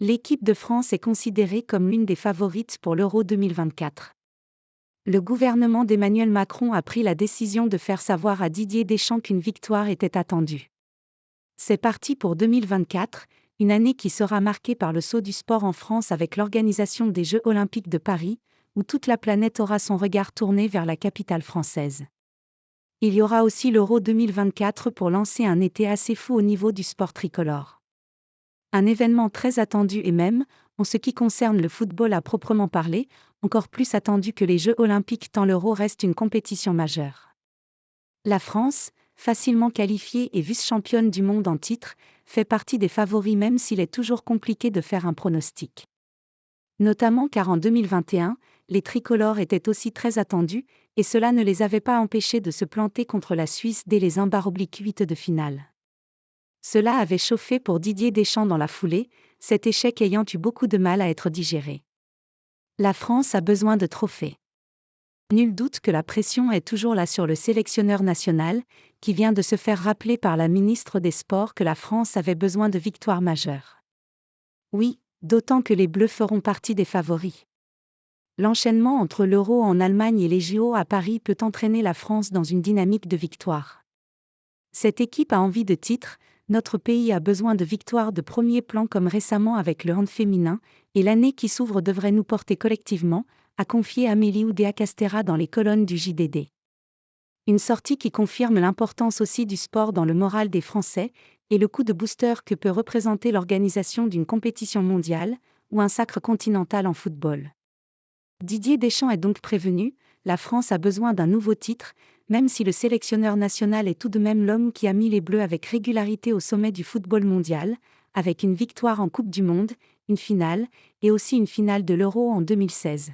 L'équipe de France est considérée comme l'une des favorites pour l'Euro 2024. Le gouvernement d'Emmanuel Macron a pris la décision de faire savoir à Didier Deschamps qu'une victoire était attendue. C'est parti pour 2024, une année qui sera marquée par le saut du sport en France avec l'organisation des Jeux Olympiques de Paris, où toute la planète aura son regard tourné vers la capitale française. Il y aura aussi l'Euro 2024 pour lancer un été assez fou au niveau du sport tricolore. Un événement très attendu et même, en ce qui concerne le football à proprement parler, encore plus attendu que les Jeux Olympiques tant l'Euro reste une compétition majeure. La France, facilement qualifiée et vice-championne du monde en titre, fait partie des favoris même s'il est toujours compliqué de faire un pronostic. Notamment car en 2021, les tricolores étaient aussi très attendus, et cela ne les avait pas empêchés de se planter contre la Suisse dès les 1/8 de finale. Cela avait chauffé pour Didier Deschamps dans la foulée, cet échec ayant eu beaucoup de mal à être digéré. La France a besoin de trophées. Nul doute que la pression est toujours là sur le sélectionneur national, qui vient de se faire rappeler par la ministre des Sports que la France avait besoin de victoires majeures. Oui, d'autant que les Bleus feront partie des favoris. L'enchaînement entre l'Euro en Allemagne et les JO à Paris peut entraîner la France dans une dynamique de victoire. Cette équipe a envie de titres, notre pays a besoin de victoires de premier plan comme récemment avec le hand féminin, et l'année qui s'ouvre devrait nous porter collectivement, a confié Amélie Oudéa-Castéra dans les colonnes du JDD. Une sortie qui confirme l'importance aussi du sport dans le moral des Français, et le coup de booster que peut représenter l'organisation d'une compétition mondiale, ou un sacre continental en football. Didier Deschamps est donc prévenu, la France a besoin d'un nouveau titre, même si le sélectionneur national est tout de même l'homme qui a mis les Bleus avec régularité au sommet du football mondial, avec une victoire en Coupe du Monde, une finale, et aussi une finale de l'Euro en 2016.